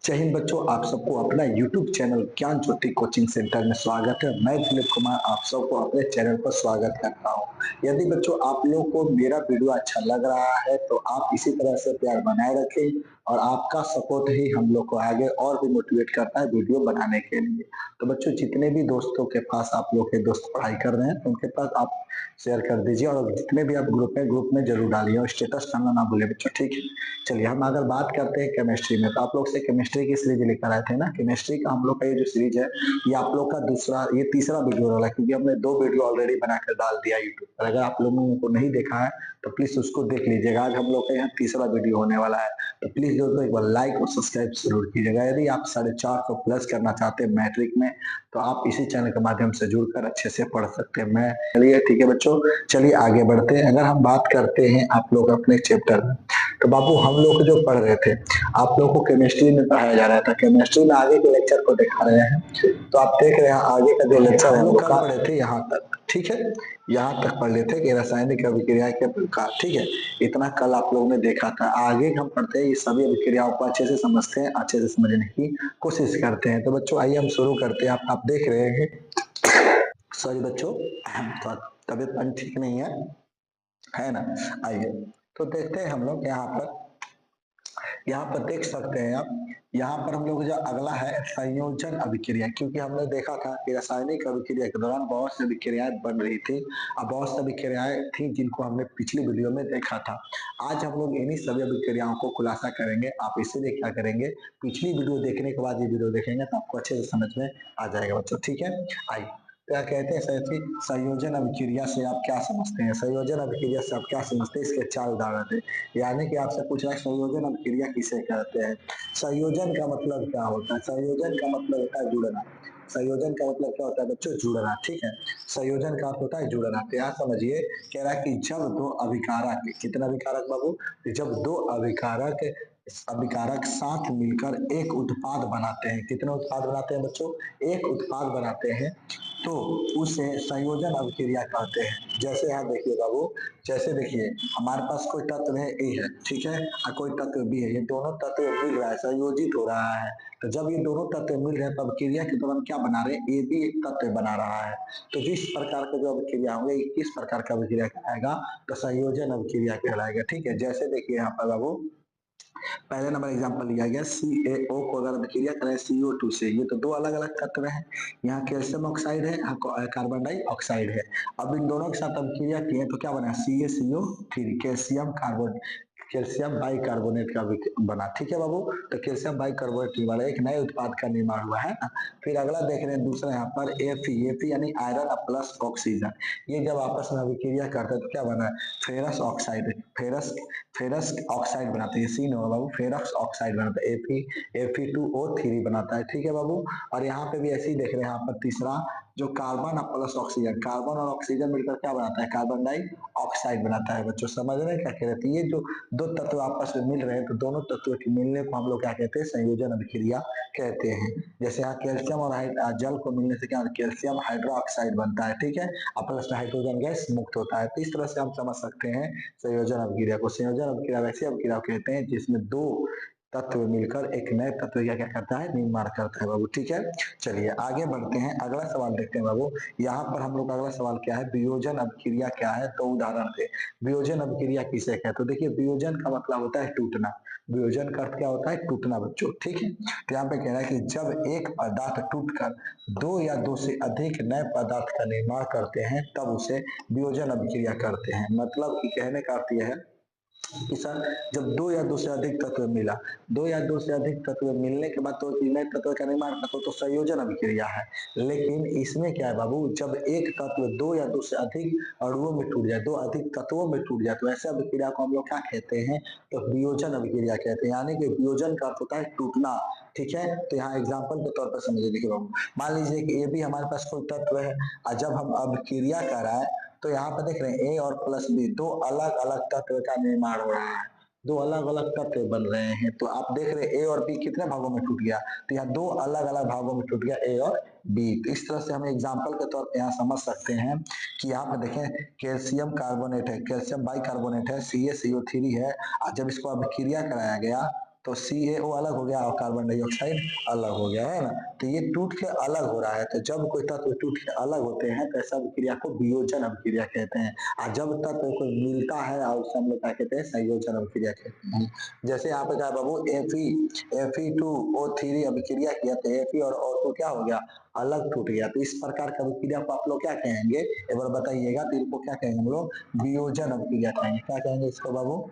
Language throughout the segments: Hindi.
जय हिंद बच्चों, आप सबको अपना YouTube चैनल ज्ञान ज्योति कोचिंग सेंटर में स्वागत है। मैं दिलीप कुमार आप सबको अपने चैनल पर स्वागत करता हूँ। यदि बच्चों आप लोगों को मेरा वीडियो अच्छा लग रहा है तो आप इसी तरह से प्यार बनाए रखें और आपका सपोर्ट ही हम लोग को आगे और भी मोटिवेट करता है वीडियो बनाने के लिए। तो बच्चों जितने भी दोस्तों के पास आप लोग के दोस्त पढ़ाई कर रहे हैं तो उनके पास आप शेयर कर दीजिए और जितने भी आप ग्रुप में जरूर डालिए और स्टेटस डालना ना भूलिए बच्चों, ठीक है। चलिए हम अगर बात करते हैं केमिस्ट्री में तो आप लोग से केमिस्ट्री की सीरीज लेकर आए थे ना। केमिस्ट्री का हम लोग का ये जो सीरीज है ये आप लोग का ये तीसरा वीडियो वाला है, क्योंकि हमने 2 वीडियो ऑलरेडी बनाकर डाल दिया यूट्यूब पर। अगर आप लोगों को नहीं देखा है तो प्लीज उसको देख लीजिएगा। आज हम लोग का यहाँ तीसरा वीडियो होने वाला है, तो प्लीज दोस्तों एक बार लाइक और सब्सक्राइब जरूर कीजिएगा। यदि आप 450 प्लस करना चाहते हैं मैट्रिक में तो आप इसी चैनल के माध्यम से जुड़कर अच्छे से पढ़ सकते हैं। मैं चलिए ठीक है बच्चों, चलिए आगे बढ़ते हैं। अगर हम बात करते हैं आप लोग अपने चैप्टर में तो बाबू हम लोग जो पढ़ रहे थे आप लोग को केमिस्ट्री में पढ़ाया जा रहा था। केमिस्ट्री में आगे के लेक्चर को दिखा रहे हैं, तो आप देख रहे हैं आगे का जो लेक्चर है हम लोग कल पढ़े थे यहाँ तक, ठीक है। यहाँ तक पढ़ लेते कि रासायनिक अभिक्रिया के प्रकार, ठीक है। इतना कल आप लोगों ने देखा था। आगे हम पढ़ते हैं ये सभी अभिक्रियाओं को अच्छे से समझते हैं, अच्छे से समझने की कोशिश करते हैं। तो बच्चों आइए हम शुरू करते हैं। आप देख रहे हैं, सॉरी बच्चों तो तबियत पानी ठीक नहीं है ना। आइए तो देखते हैं हम लोग यहाँ पर देख सकते हैं आप। यहाँ पर हम लोग जो अगला है संयोजन अभिक्रिया, क्योंकि हमने देखा था कि रासायनिक अभिक्रिया के दौरान बहुत सी अभिक्रियाएं बन रही थी और बहुत सी अभिक्रियाएं थी जिनको हमने पिछली वीडियो में देखा था। आज हम लोग इन्हीं सभी अभिक्रियाओं को खुलासा करेंगे। आप इसीलिए क्या करेंगे, पिछली वीडियो देखने के बाद ये वीडियो देखेंगे तो आपको अच्छे से समझ में आ जाएगा बच्चों, ठीक है। आइए क्या कहते हैं सर जी, संयोजन अभिक्रिया से आप क्या समझते हैं? संयोजन अभिक्रिया से आप क्या समझते हैं, इसके 4 उदाहरण दें। यानी कि आपसे पूछ रहा है संयोजन अभिक्रिया किसे कहते हैं। संयोजन का मतलब क्या होता है? संयोजन का मतलब होता है जुड़ना। संयोजन का मतलब क्या होता है बच्चों? जुड़ना, ठीक है। संयोजन का अर्थ होता है जुड़ना। तो यहाँ समझिए, कह रहा है कि जब दो अभिकारक, कितना अभिकारक बाबू? जब दो अभिकारक अभिकारक साथ मिलकर एक उत्पाद बनाते हैं। कितने उत्पाद बनाते हैं बच्चों? एक उत्पाद बनाते हैं तो उसे संयोजन अभिक्रिया कहते हैं। जैसे यहाँ देखिए बाबू, जैसे देखिए हमारे पास कोई तत्व है ए है, ठीक है, और कोई तत्व बी है। ये दोनों तत्व मिल रहा है, संयोजित हो रहा है। तो जब ये दोनों तत्व मिल रहे हैं तो अभिक्रिया के दौरान क्या बना रहे हैं? ए भी एक तत्व बना रहा है। तो जिस प्रकार का जो अभिक्रिया होंगे किस प्रकार का अभिक्रिया कहलाएगा? तो संयोजन अभिक्रिया कहलाएगा, ठीक है। जैसे देखिए यहाँ पर बाबू पहले नंबर एग्जांपल लिया गया CaO को अगर अभिक्रिया करें CO2 से, ये तो दो अलग अलग तत्व हैं। यहाँ कैल्शियम ऑक्साइड है, कार्बन डाइऑक्साइड है। अब इन दोनों के साथ अभिक्रिया की है तो क्या बना? CaCO3, कैल्शियम बाइकार्बोनेट का बना, ठीक है बाबू। तो कैल्शियम बाइकार्बोनेट वाला एक नए उत्पाद का निर्माण हुआ है ना। फिर अगला देख रहे हैं दूसरा यहाँ पर Fe यानी आयरन प्लस ऑक्सीजन। ये जब आपस में अभिक्रिया करते हैं तो क्या बना? फेरस ऑक्साइड, फेरस ऑक्साइड बनाते हैं। सी नो बाबू, फेरस ऑक्साइड बनाता है। Fe2O3 बनाता है, ठीक है बाबू। और यहाँ पे भी ऐसे ही देख रहे हैं, यहाँ पर तीसरा जो कार्बन प्लस ऑक्सीजन, कार्बन और ऑक्सीजन मिलकर क्या बनाता है? कार्बन डाइऑक्साइड बनाता है। बच्चों समझ रहे हैं क्या कह रहे थे? ये जो दो तत्व आपस में मिल रहे हैं तो दोनों तत्वों के मिलने को हम लोग क्या कहते हैं? संयोजन अभिक्रिया कहते हैं। जैसे यहाँ कैल्शियम और जल को मिलने से क्या? कैल्शियम हाइड्रोक्साइड बनता है, ठीक है, और प्लस हाइड्रोजन गैस मुक्त होता है। तो इस तरह से हम समझ सकते हैं संयोजन अभिक्रिया को। संयोजन अभिक्रिया वैसी अभिक्रिया कहते हैं जिसमें दो तत्व मिलकर एक नए तत्व का क्या करता है? निर्माण करता है बाबू, ठीक है। चलिए आगे बढ़ते हैं, अगला सवाल देखते हैं बाबू। यहाँ पर हम लोग अगला सवाल क्या है? वियोजन अभिक्रिया क्या है? तो उदाहरण दे। वियोजन अभिक्रिया किसे कहते हैं? तो देखिए वियोजन का मतलब होता है टूटना। वियोजन का अर्थ क्या होता है? टूटना बच्चों, ठीक है। तो यहाँ पे कह रहा है कि जब एक पदार्थ टूटकर दो या दो से अधिक नए पदार्थ का निर्माण करते हैं तब उसे वियोजन अभिक्रिया करते हैं। मतलब कि कहने का अर्थ यह है कि सर जब दो या दो से अधिक तत्व मिला, दो या दो से अधिक तत्व मिलने के बाद तो नए तत्व का निर्माण करता तो संयोजन अभिक्रिया है। लेकिन इसमें क्या है बाबू, जब एक तत्व दो या दो से अधिक अणुओं में टूट जाए, दो अधिक तत्वों में टूट जाए तो ऐसे अभिक्रिया को हम लोग क्या कहते हैं? तो वियोजन अभिक्रिया कहते हैं। यानी कि वियोजन का अर्थ होता है टूटना, ठीक है। तो यहाँ एग्जाम्पल के तौर पर समझिए, देखिए बाबू मान लीजिए कि ये भी हमारे पास कोई तत्व है और जब हम अभिक्रिया कराए तो यहाँ पर देख रहे हैं ए और प्लस बी, दो अलग अलग तत्व का निर्माण हो रहा है, दो अलग अलग तत्व बन रहे हैं। तो आप देख रहे हैं ए और बी कितने भागों में टूट गया? तो यहाँ दो अलग अलग भागों में टूट गया ए और बी। तो इस तरह से हम एग्जाम्पल के तौर पर यहाँ समझ सकते हैं कि यहाँ पर देखें कैल्शियम कार्बोनेट है, कैल्शियम बाइकार्बोनेट है, CaCO3 है और जब इसको अभिक्रिया कराया गया तो CaO अलग हो गया और कार्बन डाइऑक्साइड अलग हो गया, है ना। तो ये टूट के अलग हो रहा है। तो जब कोई तत्व टूट के अलग होते हैं तो ऐसा अभिक्रिया को वियोजन अभिक्रिया कहते हैं। और जब तत्व को मिलता है और उसे हम लोग क्या कहते हैं, संयोजन अभिक्रिया कहते हैं। जैसे यहाँ पे क्या है बाबू, Fe2O3 अभिक्रिया किया तो Fe और O2 क्या हो गया, अलग टूट गया। तो इस प्रकार का अभिक्रिया को आप लोग क्या कहेंगे, एक बार बताइएगा। तो इनको क्या कहेंगे हम लोग, वियोजन अभिक्रिया कहेंगे। क्या कहेंगे इसको बाबू,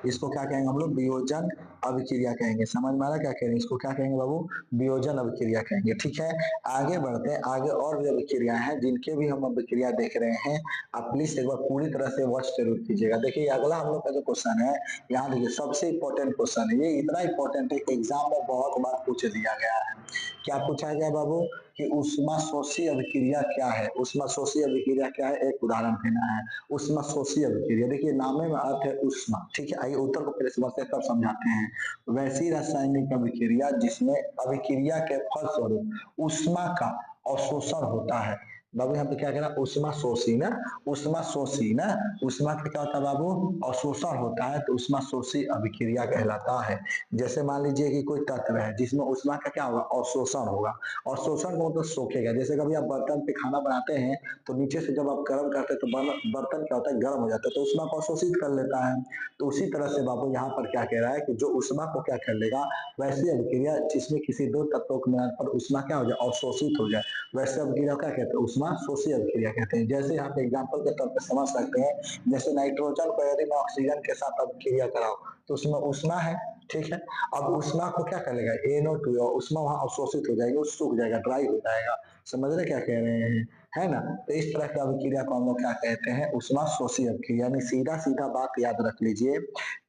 इसको क्या कहेंगे हम लोग, वियोजन अभिक्रिया कहेंगे। समझ में आ रहा क्या कह रहे हैं, इसको क्या कहेंगे बाबू, वियोजन अभिक्रिया कहेंगे। ठीक है, आगे बढ़ते हैं। आगे और भी अभिक्रिया हैं जिनके भी हम अभिक्रिया देख रहे हैं। आप प्लीज एक बार पूरी तरह से वॉच जरूर कीजिएगा। देखिए अगला हम लोग का जो क्वेश्चन है, यहाँ देखिए सबसे इंपॉर्टेंट क्वेश्चन है। ये इतना इंपॉर्टेंट है कि एग्जाम में बहुत बार पूछ दिया गया है। क्या पूछा गया बाबू, कि उष्माशोषी अभिक्रिया क्या है। उष्माशोषी अभिक्रिया क्या है, एक उदाहरण देना है। उष्माशोषी अभिक्रिया, देखिए नामे में अर्थ है उष्मा। ठीक है, आइए उत्तर को पहले समझते हैं तब समझाते हैं। वैसी रासायनिक अभिक्रिया जिसमें अभिक्रिया के फलस्वरूप उष्मा का अवशोषण होता है। बाबू यहाँ पे क्या कह रहा है, उष्मा शोषी ना, उष्मा शोषी ना, उष्मा का क्या होता है बाबू, अवशोषण होता है। तो उष्मा शोषी अभिक्रिया कहलाता है। जैसे मान लीजिए कि कोई तत्व है जिसमें उष्मा का क्या होगा, अवशोषण होगा। अवशोषण का मतलब सोखेगा। जैसे कभी आप बर्तन पे खाना बनाते हैं तो नीचे से जब आप गर्म करते हैं तो बर्तन क्या होता है, गर्म हो जाता है, तो उष्मा को अवशोषित कर लेता है। तो उसी तरह से बाबू यहाँ पर क्या कह रहा है कि जो उष्मा को क्या कर लेगा, वैसी अभिक्रिया जिसमें किसी दो तत्वों के मिलान पर उष्मा क्या हो जाए, अवशोषित हो जाए, वैसे अभिक्रिया क्या कहते हैं, उष्मा शोषी अभिक्रिया कहते हैं। जैसे यहाँ पे एग्जाम्पल के तौर पर समझ सकते हैं, जैसे नाइट्रोजन को यदि मैं ऑक्सीजन के साथ अभिक्रिया कराऊं तो उसमें उष्मा है। ठीक है, अब उष्मा को क्या करेगा, NO2, उष्मा वहां अवशोषित हो जाएगी, वो सूख जाएगा, ड्राई हो जाएगा। समझ रहे क्या कह रहे हैं, है ना। तो इस तरह की अभिक्रिया को हम लोग क्या कहते हैं, उष्मा शोषी अभिक्रिया। यानी सीधा सीधा बात याद रख लीजिए,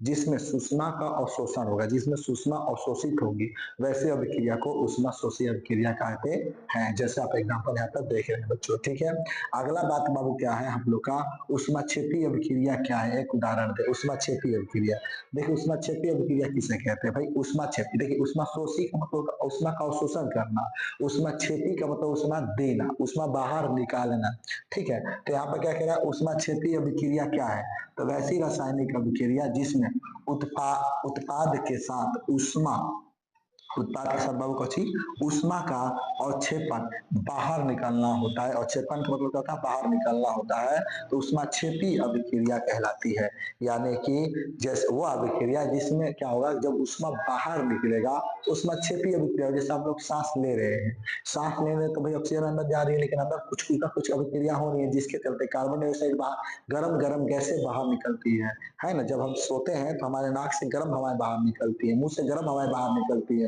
जिसमें सुषमा का अवशोषण होगा, जिसमें सुषमा अवशोषित होगी, वैसे अभिक्रिया को उष्मा शोषी अभिक्रिया कहते हैं। जैसे आप एग्जाम्पल यहाँ पर देख रहे हैं बच्चों। ठीक है, अगला बात बाबू क्या है हम लोग का, उष्माक्षेपी अभिक्रिया क्या है, एक उदाहरण दे। उष्माक्षेपी अभिक्रिया, देखिए उष्माक्षेपी अभिक्रिया किसे कहते हैं भाई, उष्माक्षेपी। देखिए उष्माशोषी का मतलब उष्मा का अवशोषण करना, उष्माक्षेपी का मतलब उष्मा देना, उष्मा बाहर निकालना। ठीक है, तो यहाँ पर क्या कह रहा है, उष्माक्षेपी अभिक्रिया क्या है, तो वैसी रासायनिक अभिक्रिया जिसमें उत्पाद के साथ उष्मा, उत्पाद के साथ बाबू कौची, उष्मा का अवक्षेपण बाहर निकलना होता है। अवक्षेपण का मतलब क्या होता है, बाहर निकलना होता है। तो उष्माक्षेपी अभिक्रिया कहलाती है। यानी कि जैसे वो अभिक्रिया जिसमें क्या होगा, जब उष्मा बाहर निकलेगा उष्माक्षेपी अभिक्रिया। जैसे आप लोग सांस ले रहे हैं, सांस ले रहे हैं तो भाई ऑक्सीजन अंदर जा रही है, लेकिन अंदर कुछ अभिक्रिया हो रही है जिसके चलते कार्बन डाइऑक्साइड बाहर, गरम गरम गैसें बाहर निकलती है ना। जब हम सोते हैं तो हमारे नाक से गर्म हवाएं बाहर निकलती है, मुंह से गर्म हवाएं बाहर निकलती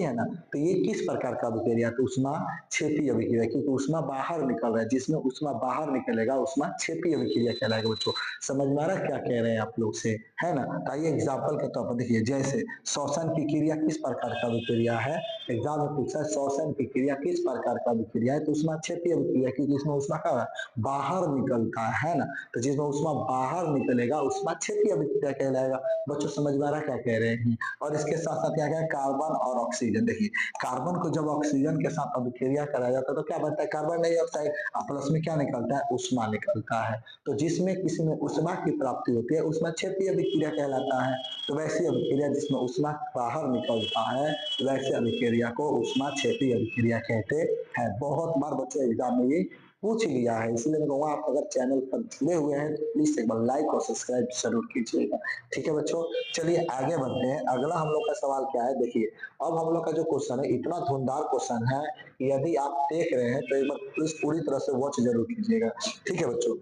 है ना। तो ये किस प्रकार का अभिक्रिया, तो उष्मा क्षेपी अभिक्रिया, क्योंकि उष्मा बाहर निकल रहा है, जिसमें उष्मा बाहर निकलेगा उष्मा क्षेपी अभिक्रिया कहलाएगा। बच्चों समझ में आ रहा है क्या कह रहे हैं आप लोग से, है ना। तो आइए एग्जाम्पल के तौर पर देखिए, जैसे श्वसन की क्रिया किस प्रकार का अभिक्रिया है, एग्जाम में पूछा श्वसन की क्रिया किस प्रकार का अभिक्रिया है, तो उष्मा क्षेपी अभिक्रिया, क्योंकि इसमें उष्मा का बाहर निकलता है ना। तो जिसमें उष्मा बाहर निकलेगा उष्मा क्षेपी अभिक्रिया कहलाएगा। बच्चों समझ में आ रहा है क्या कह रहे हैं। और इसके साथ साथ क्या क्या, कार्बन और ऑक्सीजन। देखिए कार्बन को जब ऑक्सीजन के साथ अभिक्रिया कराया जाता है तो क्या बनता है, कार्बन डाइऑक्साइड, प्लस में क्या निकलता है, उष्मा निकलता है। तो जिसमें किसी में उष्मा की प्राप्ति होती है उष्मा क्षेपी अभिक्रिया कहलाता है। तो वैसी अभिक्रिया जिसमें उष्मा बाहर निकलता है, वैसे अभिक्रिया को उष्मा क्षेपी अभिक्रिया कहते हैं। बहुत बार बच्चों एग्जाम में ये पूछ लिया है, इसलिए मैं कहूँगा आप अगर चैनल पर जुड़े हुए हैं तो प्लीज एक बार लाइक और सब्सक्राइब जरूर कीजिएगा। ठीक है बच्चों, चलिए आगे बढ़ते हैं। अगला हम लोग का सवाल क्या है, देखिए अब हम लोग का जो क्वेश्चन है इतना धुंधार क्वेश्चन है कि यदि आप देख रहे हैं तो एक बार प्लीज पूरी तरह से वॉच जरूर कीजिएगा। ठीक है बच्चों,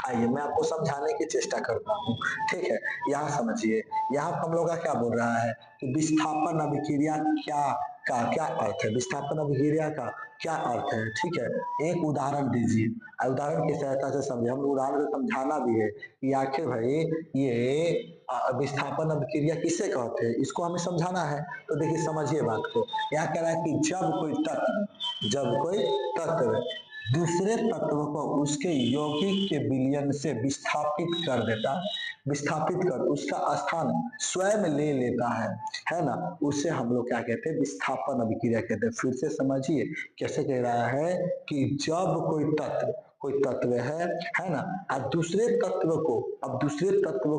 आइए मैं आपको समझाने की चेष्टा करता हूँ। ठीक है, यहाँ समझिए, यहाँ हम लोग का क्या बोल रहा है कि विस्थापन अभिक्रिया क्या अर्थ है, विस्थापन अभिक्रिया का क्या अर्थ है। ठीक है, एक उदाहरण दीजिए, उदाहरण की सहायता से समझे। हम उदाहरण से समझाना भी है कि आखिर भाई ये विस्थापन अभिक्रिया किसे कहते हैं, इसको हमें समझाना है। तो देखिए समझिए बात को, यहाँ कह रहा है कि जब कोई तत्व दूसरे तत्व को उसके यौगिक के विलयन से विस्थापित कर उसका स्थान स्वयं ले लेता है ना, उसे हम लोग क्या कहते हैं, विस्थापन अभिक्रिया कहते हैं। फिर से समझिए कैसे कह रहा है कि जब कोई तत्व कोई तत्व है ना। अब दूसरे तत्व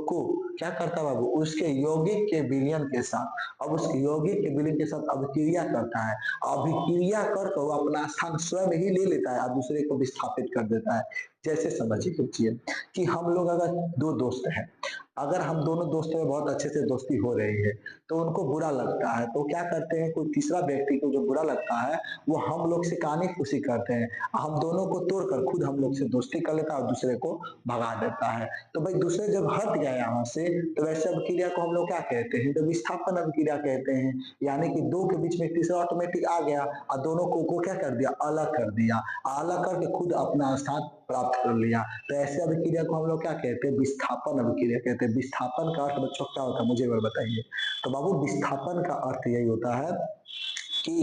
को क्या करता है बाबू, उसके यौगिक के विलयन के साथ, अब उसके यौगिक के विलयन के साथ अभिक्रिया करता है। अभिक्रिया कर वो अपना स्थान स्वयं ही ले लेता है और दूसरे को विस्थापित कर देता है। जैसे समझिए कि हम लोग अगर दो दोस्त हैं, अगर हम दोनों दोस्तों में बहुत अच्छे से दोस्ती हो रही है, तो उनको बुरा लगता है तो क्या करते हैं, कोई तीसरा व्यक्ति को जो बुरा लगता है वो हम लोग से कानी फूसी करते हैं, हम दोनों को तोड़कर खुद हम लोग से दोस्ती कर लेता है और दूसरे को भगा देता है। तो भाई दूसरे जब हट गया यहाँ से, तो वैसे अभिक्रिया को हम लोग क्या कहते हैं, तो विस्थापन अभिक्रिया कहते हैं। यानी कि दो के बीच में तीसरा ऑटोमेटिक आ गया और दोनों को क्या कर दिया, अलग कर दिया, अलग करके खुद अपना स्थान प्राप्त कर लिया। तो ऐसे अभिक्रिया को हम लोग क्या कहते हैं, विस्थापन अभिक्रिया कहते हैं। विस्थापन का अर्थ बच्चों क्या होता है, मुझे एक बार बताइए। तो बाबू विस्थापन का अर्थ यही होता है कि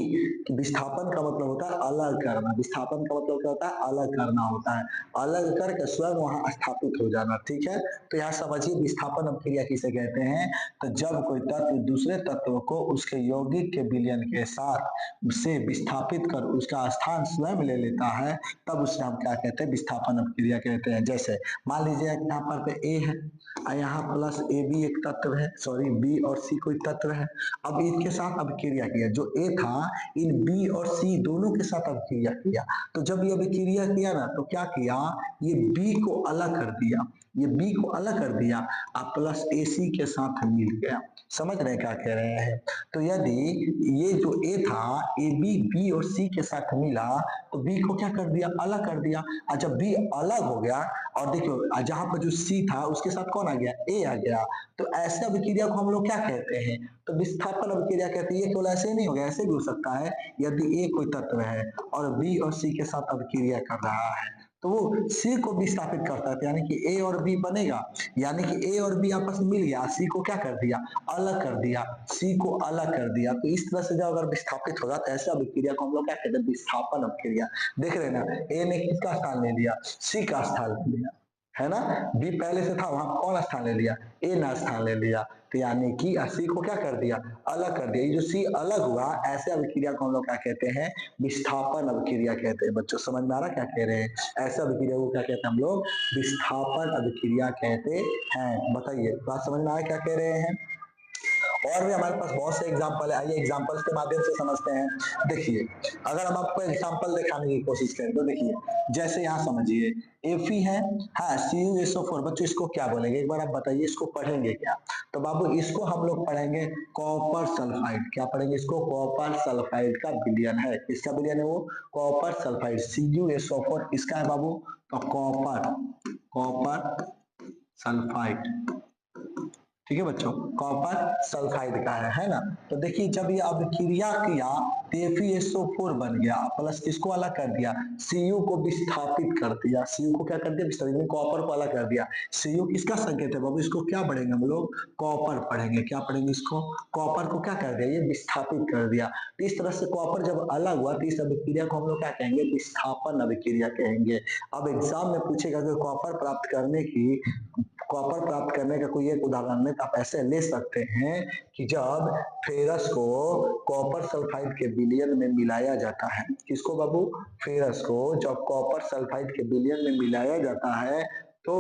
विस्थापन का मतलब होता है अलग करना। विस्थापन का मतलब क्या होता है, अलग करना होता है, अलग करके स्वयं वहां स्थापित हो जाना। ठीक है, तो यहाँ समझिए विस्थापन अभिक्रिया किसे कहते हैं। तो जब कोई तत्व दूसरे तत्व को उसके यौगिक के विलयन के साथ उसे विस्थापित कर उसका स्थान स्वयं ले लेता है, तब उसे हम क्या कहते हैं, विस्थापन अभिक्रिया कहते हैं। जैसे मान लीजिए यहाँ पर ए है और यहाँ प्लस ए बी एक तत्व है, सॉरी बी और सी कोई तत्व है। अब इनके साथ अभिक्रिया किया, जो ए था इन बी और सी दोनों के साथ अभिक्रिया किया। तो जब ये अभिक्रिया किया ना, तो क्या किया, ये बी को अलग कर दिया, ये बी को अलग कर दिया और प्लस ए सी के साथ मिल गया। समझ रहे क्या कह रहे हैं। तो यदि ये जो ए था ए बी और सी के साथ मिला, तो बी को क्या कर दिया, अलग कर दिया। और जब बी अलग हो गया और देखो जहां पर जो सी था उसके साथ कौन आ गया, ए आ गया। तो ऐसे अभिक्रिया को हम लोग क्या कहते हैं, तो विस्थापन अभिक्रिया कहते हैं। ये केवल ऐसे नहीं हो गया, ऐसे भी हो सकता है। यदि ए कोई तत्व है और बी और सी के साथ अभिक्रिया कर रहा है, तो वो सी को विस्थापित करता है, यानी कि ए और बी बनेगा, यानी कि ए और बी आपस में मिल गया, सी को क्या कर दिया, अलग कर दिया, सी को अलग कर दिया। तो इस तरह से जब अगर विस्थापित होगा तो ऐसे अभिक्रिया को हम लोग क्या कहते हैं, विस्थापन अभिक्रिया। देख रहे ना, ए ने किसका स्थान ले लिया, सी का स्थान ले लिया, है ना। बी पहले से था, वहां कौन स्थान ले लिया, ए ने स्थान ले लिया। तो यानी कि सी को क्या कर दिया, अलग कर दिया। ये जो सी अलग हुआ, ऐसे अभिक्रिया को हम लोग क्या कहते हैं, विस्थापन अभिक्रिया कहते हैं। बच्चों समझ में आ रहा क्या कह रहे हैं, ऐसे अभिक्रिया को क्या कहते हैं हम लोग, विस्थापन अभिक्रिया कहते हैं। बताइए बात समझ में आ रहा क्या कह रहे हैं। और भी हमारे पास बहुत से एग्जाम्पल है, आइए एग्जाम्पल्स के माध्यम से समझते हैं। देखिए अगर हम आपको एग्जाम्पल दिखाने की कोशिश करें तो देखिए, जैसे यहाँ समझिए Fe है, हाँ CuSO4, बच्चों इसको क्या बोलेंगे एक बार आप बताइए, इसको पढ़ेंगे क्या। तो बाबू इसको हम लोग पढ़ेंगे कॉपर सल्फाइड। क्या पढ़ेंगे इसको, कॉपर सल्फाइड का विलयन है। किसका विलयन है वो, कॉपर सल्फाइड। CuSO4 इसका है बाबू, तो कॉपर सल्फाइड। ठीक है बच्चों, कॉपर सल्फाइड का है ना। तो देखिए जब ये अभिक्रिया किया FeSO4 बन गया, प्लस किसको अलग कर दिया, Cu को विस्थापित कर दिया। Cu को क्या कर दिया, विस्थापित, कॉपर को अलग कर दिया। Cu किसका संकेत है बाबू, इसको क्या पढ़ेंगे हम लोग, कॉपर पढ़ेंगे। क्या पढ़ेंगे इसको, कॉपर को क्या कर दिया, ये विस्थापित कर दिया। तो इस तरह से कॉपर जब अलग हुआ तो इस अभिक्रिया को हम लोग क्या कहेंगे, विस्थापन अभिक्रिया कहेंगे। अब एग्जाम में पूछेगा कि कॉपर प्राप्त करने का कोई एक उदाहरण है, तो आप ऐसे ले सकते हैं कि जब फेरस को कॉपर सल्फाइड के विलयन में मिलाया जाता है, किसको बाबू, फेरस को जब कॉपर सल्फाइड के विलयन में मिलाया जाता है तो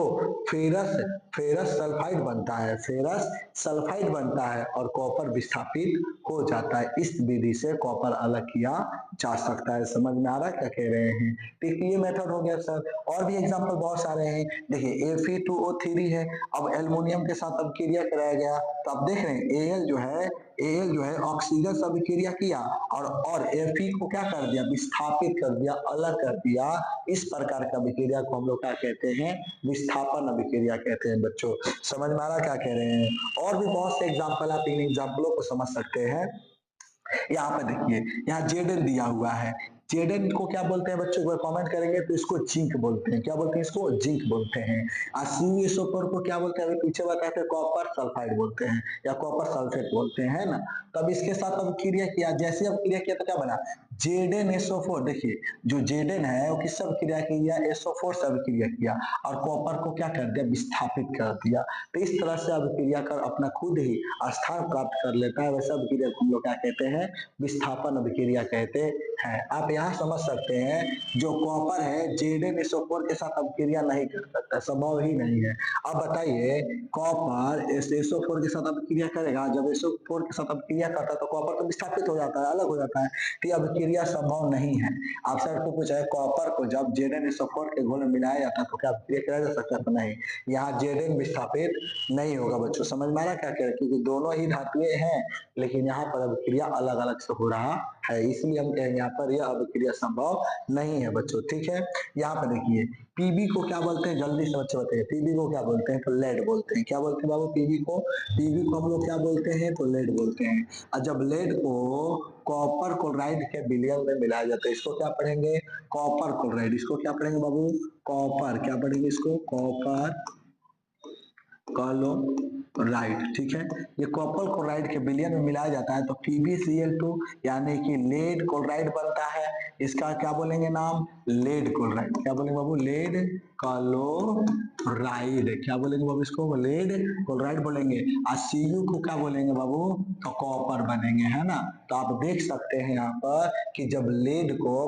फेरस सल्फाइड बनता है, फेरस सल्फाइड बनता है और कॉपर विस्थापित हो जाता है। इस विधि से कॉपर अलग किया जा सकता है। समझ में आ रहा है क्या कह रहे हैं। तो ये मेथड हो गया सर। और भी एग्जांपल बहुत सारे हैं। देखिए Fe2O3 है, अब एल्युमिनियम के साथ अभिक्रिया कराया गया, तो आप देख रहे हैं Al जो है ऑक्सीजन से अभिक्रिया किया और Fe को क्या कर दिया, विस्थापित कर दिया, अलग कर दिया। इस प्रकार का अभिक्रिया को हम लोग क्या कहते हैं, विस्थापन अभिक्रिया कहते हैं। बच्चों समझ में आ रहा क्या कह रहे हैं। और भी बहुत से एग्जाम्पल, आप इन एग्जाम्पलों को समझ सकते हैं। यहाँ पर देखिए, यहाँ Zn दिया हुआ है, Zn को क्या बोलते हैं बच्चों, को कमेंट करेंगे तो इसको जिंक बोलते हैं। क्या बोलते हैं, इसको जिंक बोलते हैं। और CuSO4 को क्या बोलते हैं, अभी पीछे बताए थे, कॉपर सल्फाइड बोलते हैं या कॉपर सल्फेट बोलते हैं ना। तब इसके साथ अब क्रिया किया, जैसे अब क्रिया किया तो क्या बना, ZnSO4। देखिए जो Zn है वो किससे अभिक्रिया किया, SO4 से अभिक्रिया किया और कॉपर को क्या कर दिया, विस्थापित कर दिया। तो इस तरह से अभिक्रिया कर अपना खुद ही स्थान प्राप्त कर लेता है। वैसे अभिक्रिया को हम लोग क्या कहते हैं, विस्थापन अभिक्रिया कहते है। आप यहाँ समझ सकते हैं जो कॉपर है Zn के साथ अभिक्रिया नहीं कर सकता, संभव ही नहीं है। अब बताइए कॉपर SO4 के साथ अभिक्रिया करेगा, जब SO4 के साथ अभिक्रिया करता है तो कॉपर तो विस्थापित हो जाता है, अलग हो जाता है, तो ये अभिक्रिया संभव नहीं है। आपसे आपको पूछा है कॉपर को जब Zn के घोल में मिलाया जाता है तो क्या अभिक्रिया किया जा सकता है? तो नहीं, यहाँ Zn विस्थापित नहीं होगा बच्चों। समझ में आ रहा क्या कह रहे हैं? क्योंकि दोनों ही धातुएं हैं लेकिन यहाँ पर अभिक्रिया अलग अलग से हो रहा है, इसलिए हम कहेंगे यहाँ पर यह अभिक्रिया संभव नहीं है बच्चों। ठीक है, यहाँ पर देखिए पीबी को क्या बोलते हैं, जल्दी से बच्चे बताइए। पीबी को क्या बोलते हैं? तो लेड बोलते हैं। क्या बोलते हैं बाबू? पीबी को, पीबी को हम लोग क्या बोलते हैं? तो लेड बोलते हैं। और जब लेड को कॉपर क्लोराइड के विलयन में मिलाया जाता है, इसको क्या पढ़ेंगे? Copper chloride. इसको क्या पढ़ेंगे बाबू? कॉपर, क्या पढ़ेंगे इसको? Copper chloride. ठीक है, ये कॉपर क्लोराइड के विलयन में मिलाया जाता है तो PbCl2 यानी कि लेड क्लोराइड बनता है। इसका क्या बोलेंगे नाम? Lead chloride. क्या बोलेंगे बाबू? Lead chloride. क्या बोलेंगे बाबू इसको? लेड क्लोराइड बोलेंगे। और Cu को क्या बोलेंगे बाबू? तो कॉपर बनेंगे, है ना। तो आप देख सकते हैं यहाँ पर कि जब लेड को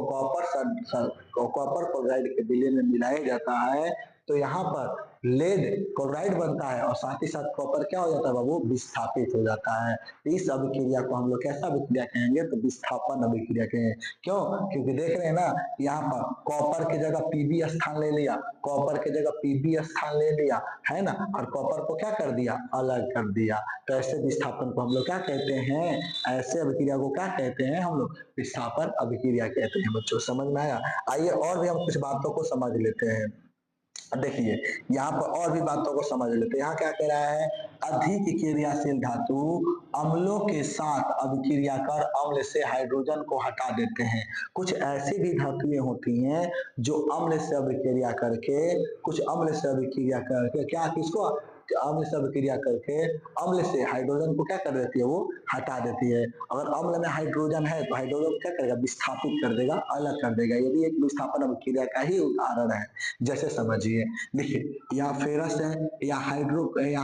कॉपर क्लोराइड के विलयन में मिलाया जाता है तो यहाँ पर लेड क्लोराइड बनता है और साथ ही साथ कॉपर क्या हो जाता है बाबू? विस्थापित हो जाता है। इस अभिक्रिया को हम लोग कैसा अभिक्रिया कहेंगे? तो विस्थापन अभिक्रिया कहेंगे। क्यों? क्योंकि देख रहे हैं ना यहाँ पर कॉपर की जगह पीबी स्थान ले लिया, कॉपर की जगह पीबी स्थान ले लिया, है ना, और कॉपर को क्या कर दिया? अलग कर दिया। तो ऐसे विस्थापन को हम लोग क्या कहते हैं? ऐसे अभिक्रिया को क्या कहते हैं हम लोग? विस्थापन अभिक्रिया कहते हैं बच्चों। समझ में आया? आइए और भी हम कुछ बातों को समझ लेते हैं। देखिए यहाँ पर और भी बातों को समझ लेते हैं। यहाँ क्या कह रहा है? अधिक क्रियाशील धातु अम्लों के साथ अभिक्रिया कर अम्ल से हाइड्रोजन को हटा देते हैं। कुछ ऐसी भी धातुएं होती हैं जो अम्ल से अभिक्रिया करके, कुछ अम्ल से अभिक्रिया करके क्या, किसको? अम्ल से अभिक्रिया करके अम्ल से हाइड्रोजन को क्या कर देती है? वो हटा देती है। अगर अम्ल में हाइड्रोजन है तो हाइड्रोजन को क्या करेगा? विस्थापित कर देगा, अलग कर देगा। ये भी एक विस्थापन अभिक्रिया का ही उदाहरण है। जैसे समझिए, देखिए यहाँ फेरस है, यहाँ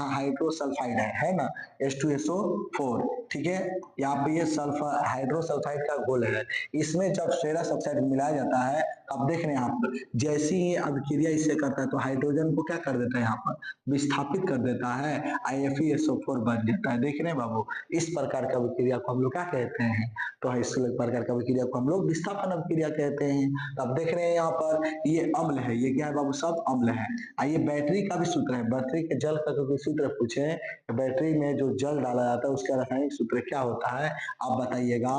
हाइड्रोसल्फाइड है ना, H2SO4। ठीक है, यहाँ पे ये सल्फर हाइड्रोसल्फाइड का घोल है, इसमें जब फेरस ऑक्साइड मिलाया जाता है, अब देख रहे हैं यहाँ पर जैसी ही अभिक्रिया इससे करता है तो हाइड्रोजन को क्या कर देता है? यहाँ पर विस्थापित कर देता है, IFeSO4 बन जाता है। देख रहे हैं बाबू, इस प्रकार की अभिक्रिया को हम लोग क्या कहते हैं? तो इस प्रकार की अभिक्रिया को हम लोग विस्थापन अभिक्रिया कहते हैं। तो अब देख रहे हैं यहाँ पर ये अम्ल है, ये क्या है बाबू? सब अम्ल है। आइए बैटरी का भी सूत्र है, बैटरी के जल का कोई सूत्र पूछे, बैटरी में जो जल डाला जाता है उसका रासायनिक सूत्र क्या होता है? आप बताइएगा।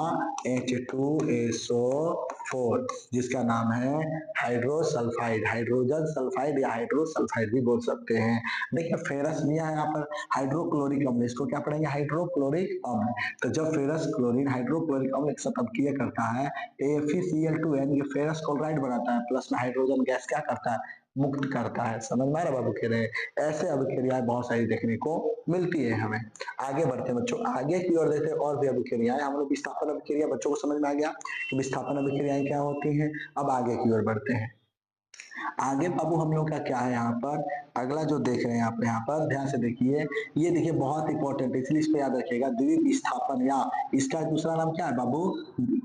H2SO4, जिसका नाम है हाइड्रोसल्फाइड, हाइड्रोजन सल्फाइड या हाइड्रोसल्फाइड भी बोल सकते हैं। देखिए फेरस दिया है यहाँ पर हाइड्रोक्लोरिक अम्ल, इसको क्या पढ़ेंगे? हाइड्रोक्लोरिक अम्ल। तो जब फेरस क्लोरीन हाइड्रोक्लोरिक अम्ल के साथ अभिक्रिया करता है, AFeCl2 यानी फेरस क्लोराइड बनाता है, प्लस में हाइड्रोजन गैस क्या करता है? मुक्त करता है। समझ में आ रहा बाबू? कह रहे हैं ऐसे अभिक्रियाएं बहुत सारी देखने को मिलती है हमें। आगे बढ़ते हैं बच्चों, आगे की ओर देखते हैं और भी अभिक्रियाएं। हम लोग विस्थापन अभिक्रिया बच्चों को समझ में आ गया कि विस्थापन अभिक्रियाएं क्या होती हैं। अब आगे की ओर बढ़ते हैं। आगे बाबू हम लोग का क्या है यहाँ पर? अगला जो देख रहे हैं आप यहाँ पर ध्यान से देखिए, ये देखिए बहुत इंपॉर्टेंट है, इसलिए इस पे याद रखिएगा। द्विविस्थापन या इसका दूसरा नाम क्या है बाबू?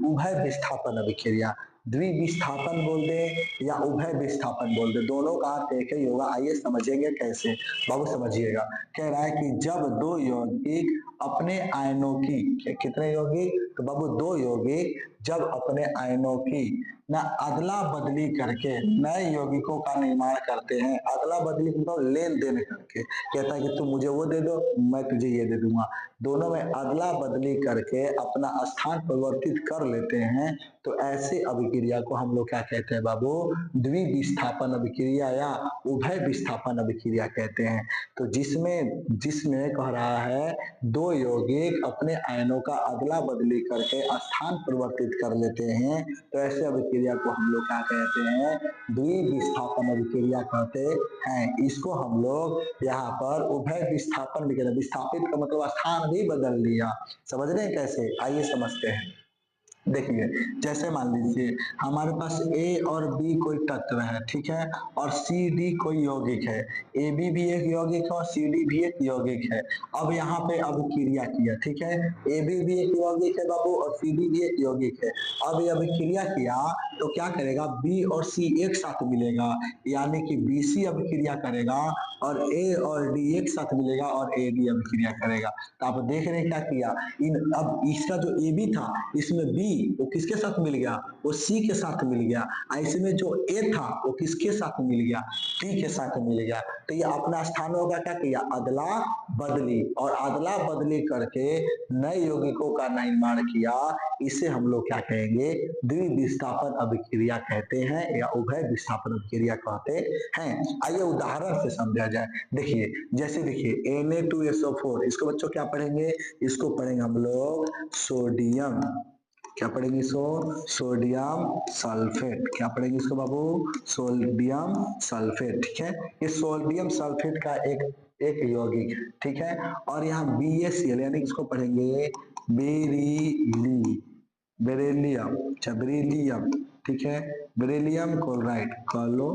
उभय विस्थापन अभिक्रिया। द्विविस्थापन बोल दे या उभय विस्थापन बोल दे, दोनों का अर्थ एक ही होगा। आइए समझेंगे कैसे बाबू, समझिएगा। कह रहा है कि जब दो यौगिक अपने आयनों की, कितने यौगिक? तो बाबू दो यौगिक जब अपने आयनों की ना अदला बदली करके नए यौगिकों का निर्माण करते हैं। अदला बदली मतलब लेन देन करके, कहता है कि तुम मुझे वो दे दो, मैं तुझे ये दे दूंगा। दोनों में अदला बदली करके अपना स्थान परिवर्तित कर लेते हैं, तो ऐसे अभिक्रिया को हम लोग क्या कहते हैं बाबू? द्विविस्थापन अभिक्रिया या उभय विस्थापन अभिक्रिया कहते हैं। तो जिसमें जिसमें कह रहा है दो यौगिक अपने आयनों का अदला बदली करके स्थान परिवर्तित कर लेते हैं, तो ऐसे अभिक्रिया को हम लोग क्या कहते हैं? द्विविस्थापन अभिक्रिया कहते हैं। इसको हम लोग यहाँ पर उभय विस्थापन भी कहते हैं। विस्थापित का मतलब स्थान भी बदल लिया। समझ रहे हैं कैसे? आइए समझते हैं। देखिए, जैसे मान लीजिए हमारे पास ए और बी कोई तत्व है, ठीक है, और सी डी कोई यौगिक है। ए बी भी एक यौगिक है और सी डी भी एक यौगिक है। अब यहाँ पे अभिक्रिया किया, ठीक है, ए बी भी एक यौगिक है बाबू और सी डी भी एक यौगिक है। अब ये अभिक्रिया किया तो क्या करेगा, बी और सी एक साथ मिलेगा, यानी कि बी सी अभिक्रिया करेगा और ए और डी एक साथ मिलेगा और ए डी अभिक्रिया करेगा। तो आप देख रहे हैं क्या किया, अब इसका जो ए बी था इसमें बी वो किसके साथ मिल गया, वो सी के साथ मिल गया। इसमें जो ए था वो किसके साथ मिल गया, डी के साथ मिल गया। तो ये अपना स्थानों का क्या किया, अदला बदली, और अदला बदली करके नए यौगिकों का निर्माण किया। इसे हम लोग क्या कहेंगे, द्विविस्थापन अभिक्रिया कहते हैं या उभय विस्थापन अभिक्रिया कहते हैं। आइए उदाहरण से समझा जाए। देखिए, जैसे देखिए Na2SO4, इसको बच्चों क्या पढ़ेंगे, इसको पढ़ेंगे हम लोग सोडियम, क्या पढ़ेंगे इसको, सोडियम सल्फेट। क्या पढ़ेंगे इसको बाबू, सोडियम सल्फेट, ठीक है। ये सोडियम सल्फेट का एक यौगिक है, ठीक है। और यहाँ BaCl यानी इसको पढ़ेंगे बेरिलियम, अच्छा बेरिलियम, ठीक है, बेरिलियम क्लोराइड, कलो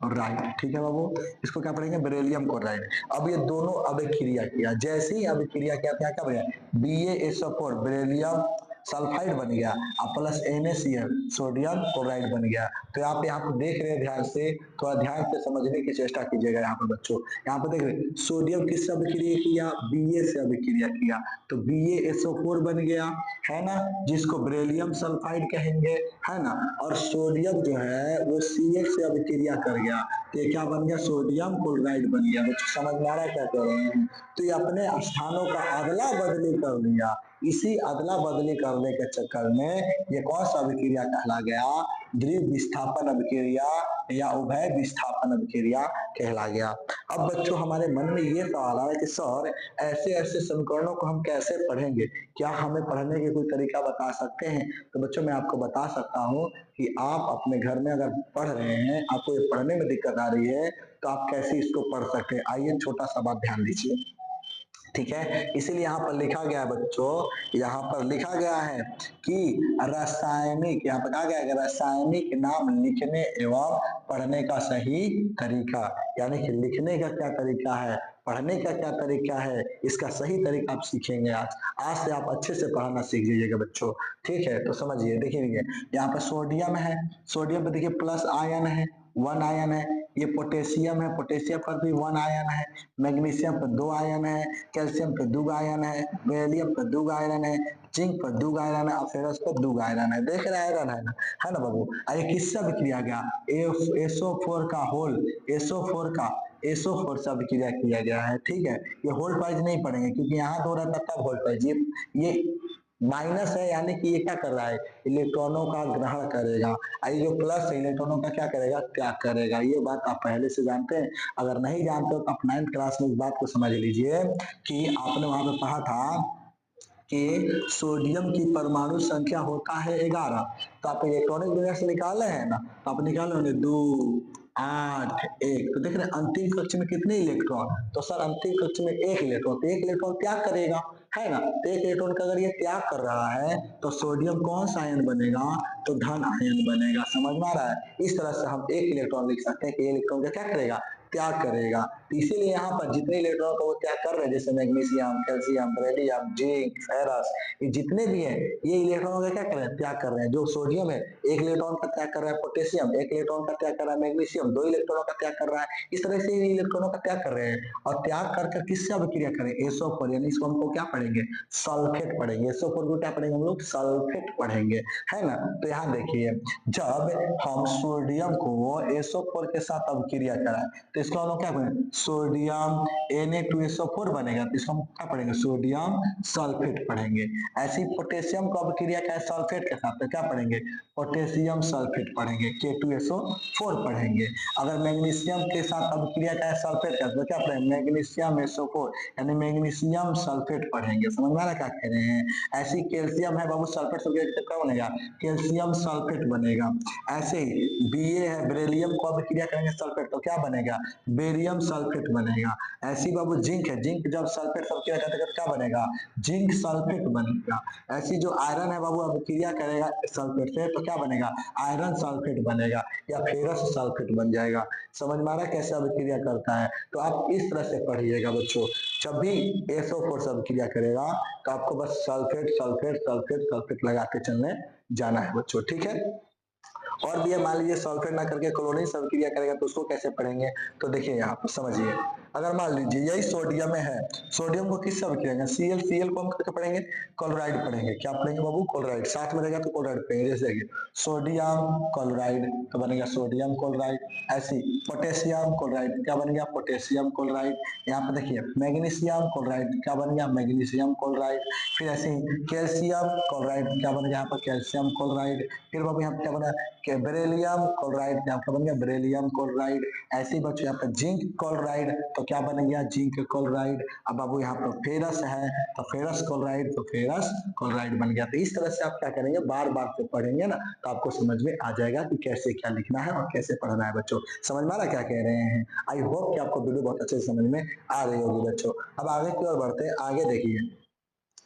और राइट, ठीक है बाबू, इसको क्या पढ़ेंगे, बेरिलियम क्लोराइड। अब ये दोनों अभिक्रिया किया, जैसे ही अभिक्रिया किया क्या बन गया, BaSO4 बेरिलियम सल्फाइड बन गया और प्लस NaCl सोडियम क्लोराइड बन गया। तो आप यहाँ पे देख रहे हैं, ध्यान से थोड़ा ध्यान से समझने की चेष्टा कीजिएगा। यहाँ पे बच्चों, यहाँ पे देख रहे हैं सोडियम किससे अभिक्रिया किया, Ba से अभिक्रिया किया, तो BaSO4 बन गया, है ना, जिसको बेरिलियम सल्फाइड कहेंगे, है ना। और सोडियम जो है वो CH से अभिक्रिया कर गया, तो ये क्या बन गया, सोडियम क्लोराइड बन गया। बच्चों समझ में आ रहा है क्या कह रहे हैं, तो ये अपने स्थानों का अदला बदली कर लिया। इसी अदला बदली करने के चक्कर में ये कौन सा अभिक्रिया कहला गया, द्विविस्थापन अभिक्रिया या उभय विस्थापन अभिक्रिया कहला गया। अब बच्चों हमारे मन में ये सवाल आ रहा है कि सर ऐसे ऐसे समीकरणों को हम कैसे पढ़ेंगे, क्या हमें पढ़ने के कोई तरीका बता सकते हैं। तो बच्चों मैं आपको बता सकता हूँ कि आप अपने घर में अगर पढ़ रहे हैं, आपको ये पढ़ने में दिक्कत आ रही है, तो आप कैसे इसको पढ़ सकते हैं। आइए छोटा सा बात ध्यान दीजिए, ठीक है। इसीलिए यहाँ पर लिखा गया है बच्चों, यहाँ पर लिखा गया है कि रासायनिक, यहाँ पर कहा गया है कि रासायनिक नाम लिखने एवं पढ़ने का सही तरीका, यानी कि लिखने का क्या तरीका है, पढ़ने का क्या तरीका है, इसका सही तरीका आप सीखेंगे। आज से आप अच्छे से पढ़ना सीख जाइएगा बच्चों, ठीक है। तो समझिए, देखिए यहाँ पर सोडियम है, सोडियम पे देखिए प्लस आयन है, 1 आयन है। ये पोटेशियम है, पोटेशियम पर भी 1 आयन है। मैग्नीशियम पर 2 आयन है, कैल्शियम पर 2 आयन है, बेरिलियम पर 2 आयरन है, जिंक पर 2 आयरन है और फेरस पर 2 आयरन है। देख रहे आयरन है ना बाबू। ये किससे अभिक्रिया गया, SO4 का होल, SO4 से अभिक्रिया किया गया है, ठीक है। ये होल्ड वाइज नहीं पढ़ेंगे क्योंकि यहाँ दो रहता तब होल्ड वाइज, ये माइनस है, यानी कि ये क्या कर रहा है, इलेक्ट्रॉनों का ग्रहण करेगा। ये जो प्लस है इलेक्ट्रॉनों का क्या करेगा, त्याग करेगा। ये बात आप पहले से जानते हैं, अगर नहीं जानते हो तो आप 9th क्लास में इस बात को समझ लीजिए कि आपने वहां पे पढ़ा था कि सोडियम की परमाणु संख्या होता है 11। तो आप इलेक्ट्रॉनिक विन्यास से निकाले हैं ना, तो आप निकाले होंगे 2 8 1। तो देख रहे हैं अंतिम कक्ष में कितने इलेक्ट्रॉन, तो सर अंतिम कक्ष में 1 इलेक्ट्रॉन, तो 1 इलेक्ट्रॉन त्याग करेगा, है ना। तो 1 इलेक्ट्रॉन का अगर ये त्याग कर रहा है तो सोडियम कौन सा आयन बनेगा, तो धन आयन बनेगा। समझ में आ रहा है। इस तरह से हम 1 इलेक्ट्रॉन लिख सकते हैं कि इलेक्ट्रॉन का क्या करेगा, त्याग करेगा। तो इसीलिए यहाँ पर जितने इलेक्ट्रॉन को वो त्याग कर रहे हैं, जैसे magnesium, calcium, beryllium, zinc, ferrous, ये जितने भी है ये इलेक्ट्रॉनों का क्या कर रहे हैं, त्याग कर रहे हैं। जो सोडियम है 1 इलेक्ट्रॉन का त्याग कर रहा है, पोटेशियम 1 इलेक्ट्रॉन का त्याग कर रहा है, मैग्नीशियम 2 इलेक्ट्रॉनों का त्याग कर रहा है। इस तरह से इलेक्ट्रॉनों का त्याग कर रहे हैं और त्याग करके किससे अभिक्रिया करें, SO4, यानी इसको हमको क्या पढ़ेंगे, सल्फेट पढ़ेंगे। SO4 को क्या पढ़ेंगे हम लोग, सल्फेट पढ़ेंगे, है ना। तो यहाँ देखिए जब हम सोडियम को SO4 के साथ अभिक्रिया कराएं तो इसको हम लोग क्या पढ़ेंगे, सोडियम Na2SO4 बनेगा, तो इसको हम क्या पढ़ेंगे, सोडियम सल्फेट पढ़ेंगे। ऐसी पोटेशियम को अभिक्रिया क्या है सल्फेट के साथ, तो क्या पढ़ेंगे, पोटेशियम सल्फेट पढ़ेंगे, K2SO4 पढ़ेंगे। अगर मैग्नीशियम के साथ अभिक्रिया क्या है सल्फेट का, तो क्या पढ़ेंगे, मैग्नीशियम SO4 यानी मैग्नीशियम सल्फेट पढ़ेंगे। समझ में आ रहा है क्या कह रहे हैं। ऐसी कैल्शियम है बाबू, सल्फेट सल्फेट क्या बनेगा, कैल्शियम सल्फेट बनेगा। ऐसे ही Ba है, बेरिलियम को अभिक्रिया करेंगे सल्फेट, तो क्या बनेगा, बेरियम सल्फेट बनेगा। ऐसी बाबू जिंक है, जिंक जब सल्फेट अभिक्रिया करते करते क्या बनेगा, जिंक सल्फेट बनेगा। ऐसी जो आयरन है बाबू अभिक्रिया करेगा सल्फेट से तो क्या बनेगा, आयरन सल्फेट बनेगा या फेरस सल्फेट बन जाएगा। समझ में आ रहा है कैसे अभिक्रिया करता है। तो आप इस तरह से पढ़िएगा बच्चों, जब भी SO4 से अभिक्रिया करेगा तो आपको बस सल्फेट सल्फेट सल्फेट सल्फेट लगाते चलने जाना है बच्चों, ठीक है। और भी मान लीजिए सल्फेट ना करके क्लोरीन से अभिक्रिया करेगा तो उसको कैसे पढ़ेंगे, तो देखिए यहाँ पर समझिए। अगर मान लीजिए यही सोडियम में है, सोडियम को किससे अभिक्रिया, Cl को हम करके पढ़ेंगे, क्लोराइड पढ़ेंगे। क्या पढ़ेंगे बाबू, क्लोराइड। साथ में रहेगा तो क्लोराइड पढ़ेंगे। जैसे कि सोडियम क्लोराइड तो बनेगा सोडियम क्लोराइड। ऐसी पोटेशियम क्लोराइड क्या बन गया, पोटेशियम क्लोराइड। यहाँ पे देखिए मैग्नीशियम क्लोराइड क्या बन गया, मैग्नीशियम क्लोराइड। फिर ऐसे कैल्शियम क्लोराइड क्या बन गया, यहाँ पर कैल्शियम क्लोराइड। फिर बाबू यहाँ पे क्या बना, बेरिलियम क्लोराइड, यहाँ पे बन गया बेरिलियम क्लोराइड। ऐसे ही बच्चों यहाँ पे जिंक क्लोराइड तो क्या बन गया, जिंक क्लोराइड। अब बाबू यहाँ पर फेरस है तो फेरस क्लोराइड तो फेरस क्लोराइड बन गया। तो इस तरह से आप क्या करेंगे, बार बार से पढ़ेंगे ना तो आपको समझ में आ जाएगा कि कैसे क्या लिखना है और कैसे पढ़ना है बच्चों। समझ में आ रहा क्या कह रहे हैं। आई होप कि आपको वीडियो बहुत अच्छे से समझ में आ रही होगी बच्चों। अब आगे की ओर बढ़ते हैं, आगे देखिए।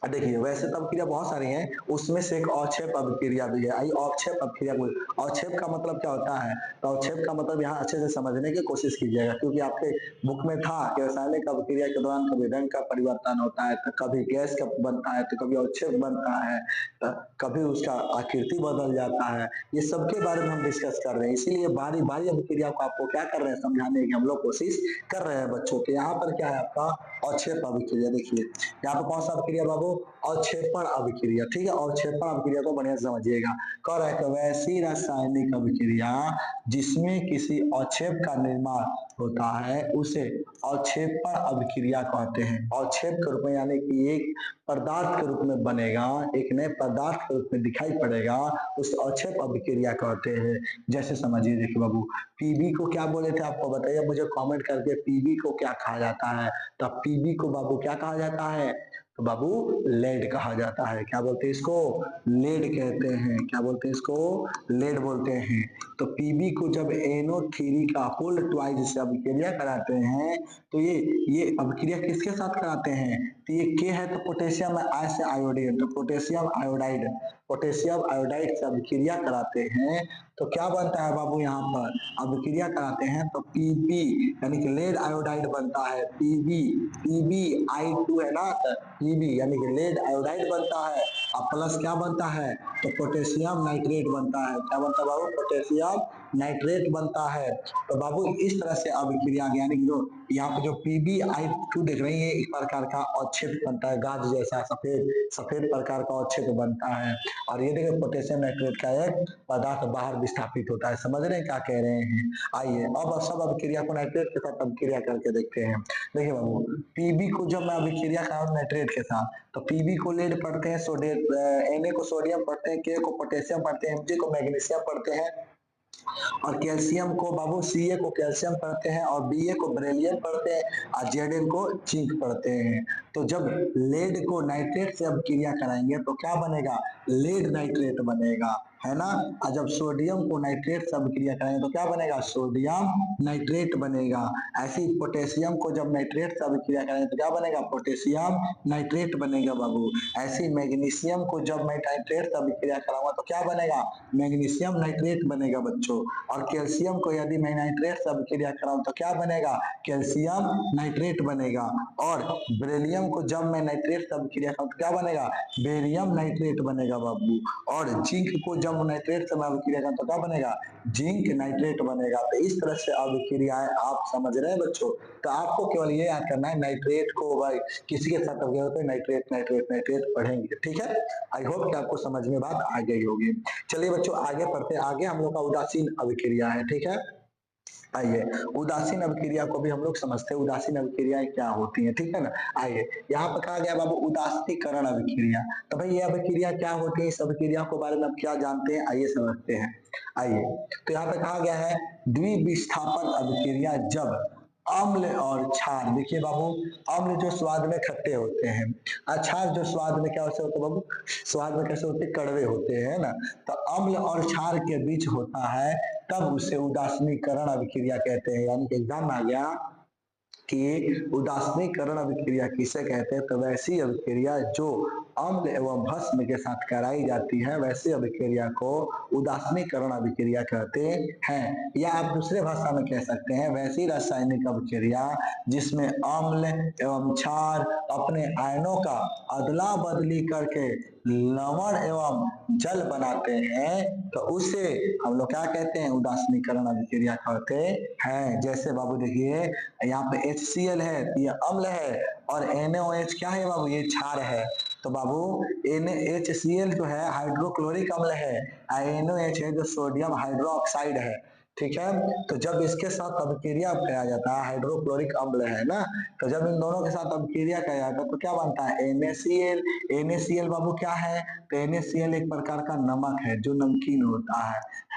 देखिए वैसे तो अभिक्रिया बहुत सारी हैं, उसमें से एक अवक्षेप अभिक्रिया भी है। आई अवक्षेप अभिक्रिया बोल, अवक्षेप का मतलब क्या होता है, तो अवक्षेप का मतलब यहाँ अच्छे से समझने की कोशिश कीजिएगा, क्योंकि आपके बुक में था कि रासायनिक अभिक्रिया के दौरान कभी रंग का परिवर्तन होता है, तो कभी गैस का बनता है, तो कभी अवक्षेप बनता है, तो कभी उसका आकृति बदल जाता है। ये सबके बारे में हम डिस्कस कर रहे हैं, इसीलिए बारी बारी अभिक्रिया को आपको क्या कर रहे हैं, समझाने की हम लोग कोशिश कर रहे हैं बच्चों के। यहाँ पर क्या है आपका अवक्षेप अभिक्रिया। देखिए यहाँ पर कौन सा अभिक्रिया बाबू, अवक्षेपण अभिक्रिया, ठीक है। अवक्षेपण अभिक्रिया को बढ़िया से समझिएगा। कह रहा है कि वैसी रासायनिक अभिक्रिया जिसमें किसी अवक्षेप का निर्माण होता है उसे अवक्षेपण अभिक्रिया कहते हैं। अवक्षेप के रूप में यानी कि एक पदार्थ के रूप में बनेगा, एक नए पदार्थ के रूप में दिखाई पड़ेगा, उस अवक्षेप अभिक्रिया कहते हैं। जैसे समझिए, देखिए बाबू पीबी को क्या बोले थे आपको बताइए मुझे कमेंट करके, पीबी को क्या कहा जाता है, तो पीबी को बाबू क्या कहा जाता है, तो बाबू लेड कहा जाता है। क्या बोलते हैं इसको, लेड कहते हैं। क्या बोलते हैं इसको, लेड बोलते हैं। तो पीबी को जब NO3 का होल ट्वाइस से अभिक्रिया कराते हैं तो ये अभिक्रिया किसके साथ कराते हैं, तो ये के है तो पोटेशियम आई से आयोडीन, तो पोटेशियम आयोडाइड, पोटेशियम आयोडाइड से अभिक्रिया कराते हैं तो क्या बनता है बाबू, यहाँ पर अभिक्रिया कराते हैं तो पीबी यानी कि लेड आयोडाइड बनता है। PbI2 है ना, पीबी यानी कि लेड आयोडाइड बनता है। अब प्लस क्या बनता है, तो पोटेशियम नाइट्रेट बनता है। क्या बनता है बाबू, पोटेशियम नाइट्रेट बनता है। तो बाबू इस तरह से अभिक्रिया यानी कि जो यहाँ पे जो PbI2 देख रही है इस प्रकार का अवक्षेप बनता है, गाज जैसा सफेद सफेद प्रकार का अवक्षेप बनता है। और ये देखिए पोटेशियम नाइट्रेट का एक पदार्थ बाहर विस्थापित होता है। समझ रहे हैं क्या कह रहे हैं। आइए अब सब अभिक्रिया को नाइट्रेट के साथ अभिक्रिया करके देखते हैं। देखिए बाबू पीबी को जब मैं अभिक्रिया करा नाइट्रेट के साथ तो पीबी को लेड पढ़ते हैं, सोडियम Na को सोडियम पढ़ते हैं, के को पोटेशियम पढ़ते हैं, Mg को मैग्नीशियम पढ़ते हैं, और कैल्शियम को बाबू Ca को कैल्शियम पढ़ते हैं, और Ba को बेरिलियम पढ़ते हैं, और Zn को जिंक पढ़ते हैं। तो जब लेड को नाइट्रेट से अभिक्रिया कराएंगे तो क्या बनेगा, लेड नाइट्रेट बनेगा, है ना। और जब सोडियम को नाइट्रेट से अभिक्रिया कराएंगे तो क्या बनेगा, सोडियम नाइट्रेट बनेगा। ऐसे ही पोटेशियम को जब नाइट्रेट से अभिक्रिया कराएंगे तो क्या बनेगा, पोटेशियम नाइट्रेट बनेगा बाबू। ऐसे ही मैग्नीशियम को जब मैं नाइट्रेट से अभिक्रिया कराऊंगा तो क्या बनेगा, मैग्नीशियम नाइट्रेट बनेगा बच्चों। और कैल्शियम को यदि मैं नाइट्रेट से अभिक्रिया कराऊं तो क्या बनेगा, कैल्शियम नाइट्रेट बनेगा। और बेरिलियम को जब मैं नाइट्रेट से अभिक्रिया कराऊं तो क्या बनेगा, बेरियम नाइट्रेट बनेगा बाबू। और जिंक को जब नाइट्रेट से अभिक्रिया कराऊं तो क्या बनेगा, जिंक नाइट्रेट बनेगा। तो इस तरह से अभिक्रियाएं आप समझ रहे हैं बच्चों। तो आपको केवल ये याद करना है, नाइट्रेट को भाई किसी के साथ अभिक्रिया होता है नाइट्रेट नाइट्रेट नाइट्रेट पढ़ेंगे, ठीक है। आई होप कि आपको समझ में बात आ गई होगी। चलिए बच्चों आगे पढ़ते हैं, आगे हम लोग का उदासीन अभिक्रिया है, ठीक है। आइए उदासीन अभिक्रिया को भी हम लोग समझते हैं, उदासीन अभिक्रियाएं क्या होती हैं, ठीक है ना। आइए यहाँ पर कहा गया बाबू उदासीकरण अभिक्रिया, तो भाई ये अभिक्रिया क्या होती है, इस अभिक्रिया के बारे में आप क्या जानते हैं, आइए समझते हैं। आइए तो यहाँ पे कहा गया है द्विविस्थापन अभिक्रिया जब अम्ल और क्षार, देखिए बाबू अम्ल जो स्वाद में खट्टे होते हैं, क्षार जो स्वाद में क्या होते हैं बाबू, स्वाद में कैसे होते हैं, कड़वे होते हैं ना। तो अम्ल और क्षार के बीच होता है तब उसे उदासीनीकरण अभिक्रिया कहते हैं। यानी कि एग्जाम में आ गया कि उदासीनीकरण अभिक्रिया किसे कहते हैं, तो वैसी अभिक्रिया जो अम्ल एवं भस्म के साथ कराई जाती है वैसी अभिक्रिया को उदासीनीकरण अभिक्रिया कहते हैं। या आप दूसरे भाषा में कह सकते हैं वैसी रासायनिक अभिक्रिया जिसमें अम्ल एवं क्षार अपने आयनों का अदला बदली करके लवण एवं जल बनाते हैं, तो उसे हम लोग क्या कहते हैं, उदासीनीकरण अभिक्रिया कहते हैं। जैसे बाबू देखिए यहाँ पे HCl है, ये अम्ल है, और NaOH क्या है बाबू, ये क्षार है। तो बाबू HCl जो है हाइड्रोक्लोरिक अम्ल है, NaOH है जो सोडियम हाइड्रोक्साइड है। ठीक है, तो जब इसके साथ अभिक्रिया किया जाता है, हाइड्रोक्लोरिक अम्ल है ना, तो जब इन दोनों के साथ अभिक्रिया किया जाता है तो क्या बनता है, NaCl। NaCl बाबू क्या है, तो NaCl एक प्रकार का नमक है जो नमकीन होता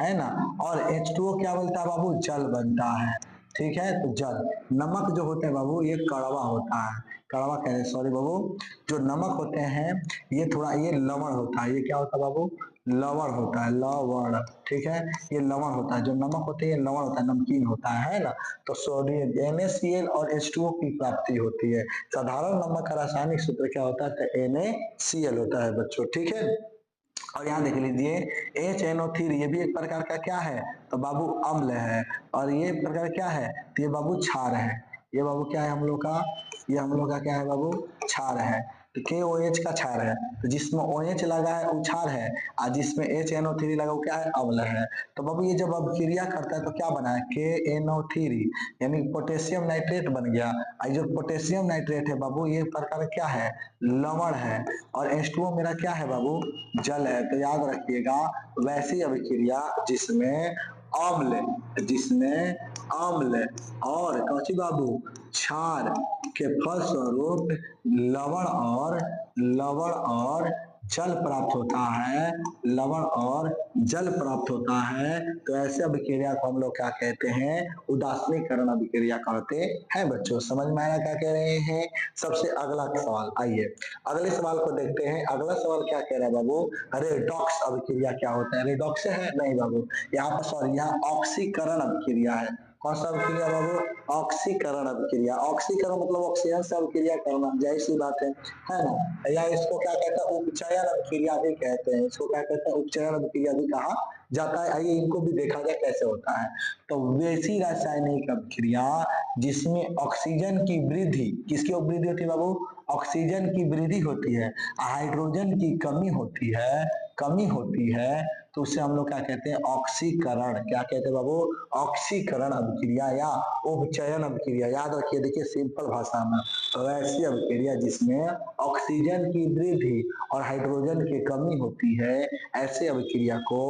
है ना। और H2O क्या बनता है बाबू, जल बनता है। ठीक है, तो जल, नमक जो होता है बाबू ये कड़वा होता है, कड़वा कह रहे सॉरी बाबू, जो नमक होते हैं ये थोड़ा ये लवण होता है, ये क्या होता है बाबू, लवण होता है, लवण। ठीक है, ये लवण होता है, जो नमक होते हैं ये लवण होता है, नमकीन होता है ना। तो सोडियम NaCl और H2O की प्राप्ति होती है। साधारण नमक का रासायनिक सूत्र क्या होता है, तो NaCl होता है बच्चों। ठीक है, और यहाँ देख लीजिए HNO3 ये भी एक प्रकार का क्या है, तो बाबू अम्ल है, और ये एक प्रकार क्या है, तो ये बाबू क्षार है। ये बाबू क्या है हम लोग का, ये हम लोग का क्या है बाबू, क्षार है। तो KOH का क्षार है, तो जिसमें OH लगा है वो क्षार है, और जिसमें HNO3 लगा वो क्या है, अम्ल है। तो बाबू ये जब अभिक्रिया करता है तो क्या बना है, KNO3 यानी पोटेशियम नाइट्रेट बन गया। जो पोटेशियम नाइट्रेट है बाबू ये प्रकार क्या है, लवण है, और H2O मेरा क्या है बाबू, जल है। तो याद रखिएगा वैसी अभिक्रिया जिसमें अम्ल और कौची बाबू, क्षार के फलस्वरूप लवण और जल प्राप्त होता है, लवण और जल प्राप्त होता है, तो ऐसे अभिक्रिया को हम लोग क्या कहते हैं, उदासीनीकरण अभिक्रिया कहते हैं। बच्चों समझ में आया क्या कह रहे हैं। सबसे अगला सवाल, आइए अगले सवाल को देखते हैं। अगला सवाल क्या कह रहा है बाबू, रेडॉक्स अभिक्रिया क्या होता है, रेडॉक्स है नहीं बाबू, यहाँ पर सॉरी यहाँ ऑक्सीकरण अभिक्रिया है। कौन सा अभिक्रिया बाबू, ऑक्सीकरण अभिक्रिया। ऑक्सीकरण मतलब ऑक्सीजन से अभिक्रिया करना, जाहिर सी बात है ना। या इसको क्या कहते हैं, उपचयन अभिक्रिया भी कहते हैं, इसको क्या कहते हैं, उपचयन अभिक्रिया भी कहा जाता है। आइए इनको भी देखा जाए कैसे होता है। तो वैसी रासायनिक अभिक्रिया जिसमें ऑक्सीजन की वृद्धि, किसकी वृद्धि होती है बाबू, ऑक्सीजन की वृद्धि होती है, हाइड्रोजन की कमी होती है, तो उसे हम लोग क्या कहते हैं, ऑक्सीकरण। क्या कहते हैं बाबू, ऑक्सीकरण अभिक्रिया या उपचयन अभिक्रिया। याद रखिए, देखिए सिंपल भाषा में, तो ऐसी अभिक्रिया जिसमें ऑक्सीजन की वृद्धि और हाइड्रोजन की कमी होती है, ऐसे अभिक्रिया को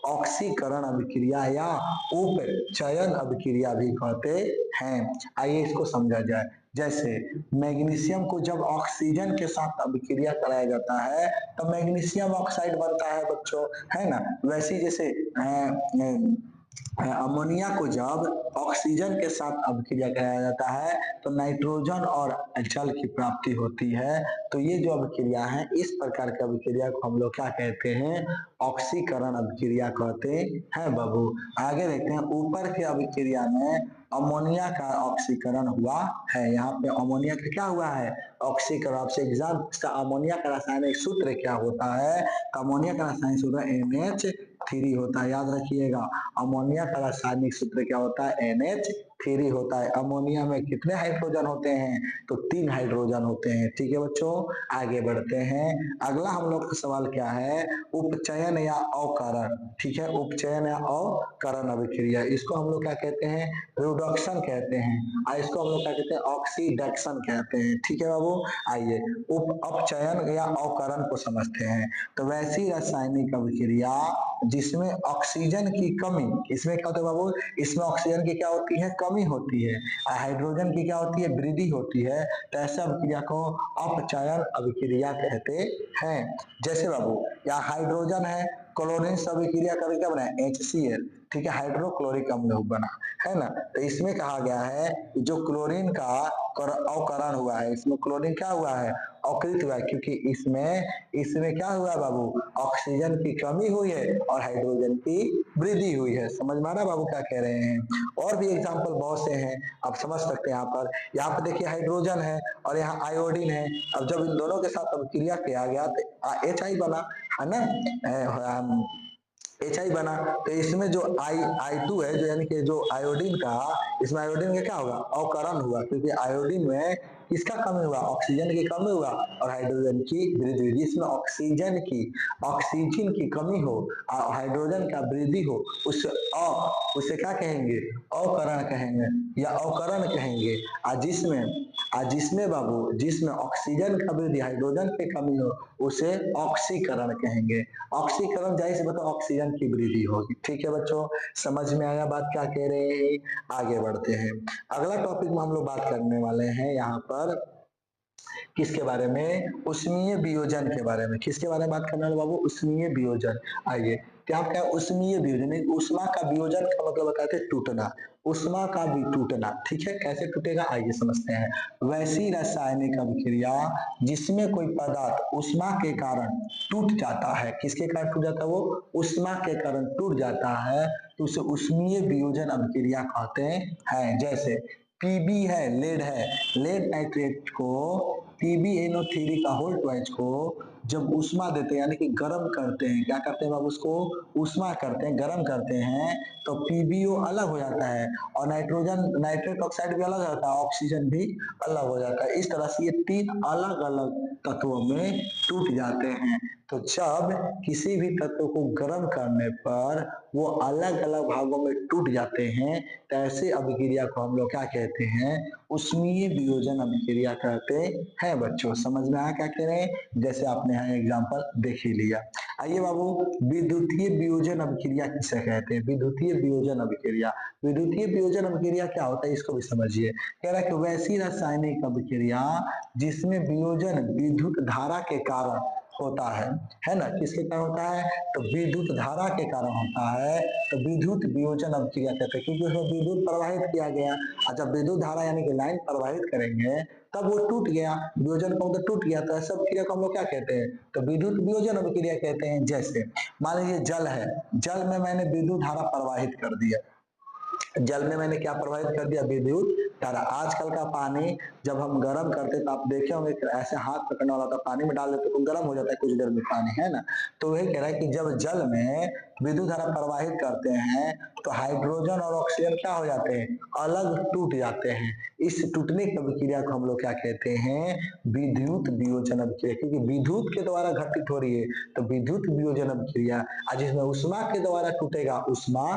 ऑक्सीकरण अभिक्रिया या उपचयन अभिक्रिया भी कहते हैं। आइए इसको समझा जाए। जैसे मैग्नीशियम को जब ऑक्सीजन के साथ अभिक्रिया कराया जाता है तो मैग्नीशियम ऑक्साइड बनता है बच्चों, है ना। वैसे जैसे अमोनिया को जब ऑक्सीजन के साथ अभिक्रिया कराया जाता है तो नाइट्रोजन और जल की प्राप्ति होती है। तो ये जो अभिक्रिया है, इस प्रकार की अभिक्रिया को हम लोग क्या कहते हैं, ऑक्सीकरण अभिक्रिया कहते हैं बाबू। आगे देखते हैं, ऊपर की अभिक्रिया में अमोनिया का ऑक्सीकरण हुआ है। यहाँ पे अमोनिया का क्या हुआ है, ऑक्सीकरण। आपसे एग्जाम का अमोनिया का रासायनिक सूत्र क्या होता है, तो अमोनिया का रासायनिक सूत्र NH3 होता है। याद रखिएगा, अमोनिया का रासायनिक सूत्र क्या होता है, NH3 होता है। अमोनिया में कितने हाइड्रोजन होते हैं, तो 3 हाइड्रोजन होते हैं। ठीक है बच्चों, आगे बढ़ते हैं। अगला हम लोग का सवाल क्या है, उपचयन या अवकरण। ठीक है, उपचयन या अवकरण अभिक्रिया, इसको हम लोग क्या कहते हैं, रिडक्शन कहते हैं, और इसको हम लोग क्या कहते हैं, ऑक्सीडेशन कहते हैं। ठीक है बाबू, आइए अपचयन या अवकरण को समझते हैं। तो वैसी रासायनिक अभिक्रिया जिसमें ऑक्सीजन की कमी, इसमें क्या होता है बाबू, इसमें ऑक्सीजन की क्या होती है, कमी होती है, हाइड्रोजन की क्या होती है, वृद्धि होती है, तो ऐसे अभिक्रिया को अपचयन अभिक्रिया कहते हैं। जैसे बाबू यहाँ हाइड्रोजन है, क्लोरीन से अभिक्रिया करके क्या बना है, HCl। ठीक है, हाइड्रोक्लोरिक अम्ल बना, है ना। तो इसमें कहा गया है जो क्लोरीन का अवकरण हुआ है, इसमें क्लोरीन क्या हुआ है, अवकृत हुआ है, क्योंकि इसमें क्या हुआ है बाबू, ऑक्सीजन की कमी हुई है और हाइड्रोजन की वृद्धि हुई है। समझ में आ रहा है बाबू क्या कह रहे हैं। और भी एग्जाम्पल बहुत से हैं, आप समझ सकते हैं। यहाँ पर देखिए हाइड्रोजन है और यहाँ आयोडीन है। अब जब इन दोनों के साथ अभिक्रिया किया गया तो HI बना, है ना, HI बना। तो इसमें जो I2 है, जो यानी कि जो आयोडीन का, इसमें आयोडीन का क्या होगा, अवकरण हुआ, क्योंकि आयोडीन में किसका कमी हुआ, ऑक्सीजन की कमी हुआ और हाइड्रोजन की वृद्धि हुई। जिसमें ऑक्सीजन की कमी हो और हाइड्रोजन का वृद्धि हो, उसे क्या कहेंगे, अवकरण कहेंगे या अवकरण कहेंगे। जिसमें बाबू, जिसमें ऑक्सीजन का वृद्धि, हाइड्रोजन की कमी हो, उसे ऑक्सीकरण कहेंगे। ऑक्सीकरण जाहिर से बताओ ऑक्सीजन की वृद्धि होगी। ठीक है बच्चों, समझ में आया बात क्या कह रहे हैं। आगे बढ़ते हैं, अगला टॉपिक में हम लोग बात करने वाले हैं यहाँ पर किसके बारे में, उष्मीय वियोजन के बारे में। किसके बारे में बात करने वाले बाबू, उष्मीय वियोजन। आइए, क्या उष्मीय वियोजन, उष्मा का वियोजन का मतलब बताते हैं टूटना, उष्मा का भी टूटना। ठीक है, कैसे टूटेगा आइए समझते हैं। वैसी रासायनिक अभिक्रिया जिसमें कोई पदार्थ उष्मा के कारण टूट जाता है, किसके कारण टूट जाता है, वो उष्मा के कारण टूट जाता है, तो उसे उष्मीय वियोजन अभिक्रिया कहते हैं। जैसे पीबी है, लेड नाइट्रेट को, PbNO3 का होल ट्वाइस को जब उष्मा देते हैं, यानी कि गर्म करते हैं, क्या करते हैं बाबू, उसको उष्मा करते हैं, गर्म करते हैं, तो PbO अलग हो जाता है और नाइट्रेट ऑक्साइड भी अलग हो जाता है, ऑक्सीजन भी अलग हो जाता है। इस तरह से ये 3 अलग अलग तत्वों में टूट जाते हैं। तो जब किसी भी तत्व को गर्म करने पर वो अलग अलग भागों में टूट जाते हैं, तो ऐसे अभिक्रिया को हम लोग क्या कहते हैं, उष्मीय वियोजन अभिक्रिया कहते हैं। बच्चों समझ में आया क्या कह रहे हैं, जैसे आपने यहाँ एग्जांपल देख ही लिया। आइए बाबू, विद्युतीय वियोजन अभिक्रिया किसे कहते हैं, विद्युतीय वियोजन अभिक्रिया। विद्युतीय वियोजन अभिक्रिया क्या होता है, इसको भी समझिए। कह रहा है कि वैसी रासायनिक अभिक्रिया जिसमें वियोजन विद्युत धारा के कारण होता है ना, किसके कारण होता है, तो विद्युत धारा के कारण होता है, तो विद्युत वियोजन अभिक्रिया कहते हैं, क्योंकि उसमें विद्युत प्रवाहित किया गया। अच्छा, विद्युत धारा यानी कि लाइन प्रवाहित करेंगे तब वो टूट गया, वियोजन का मतलब टूट गया, तो ऐसा अभिक्रिया को हम लोग क्या कहते हैं, तो विद्युत वियोजन अभिक्रिया कहते हैं। जैसे मान लीजिए जल है, जल में मैंने विद्युत धारा प्रवाहित कर दिया, जल में मैंने क्या प्रवाहित कर दिया, विद्युत धारा। आजकल का पानी जब हम गर्म करते तो आप देखे होंगे ऐसे हाथ पकड़ने वाला था, पानी में डाल देते तो गर्म हो जाता है कुछ देर में पानी, है ना। तो वही कह रहा है कि जब जल में विद्युत धारा प्रवाहित करते हैं तो हाइड्रोजन और ऑक्सीजन क्या हो जाते हैं, अलग टूट जाते हैं। इस टूटने की अभिक्रिया को हम लोग क्या कहते हैं, विद्युत वियोजन अभिक्रिया, क्योंकि विद्युत के द्वारा घटित हो रही है तो विद्युत वियोजन अभिक्रिया। जिसमें उष्मा के द्वारा टूटेगा उष्मा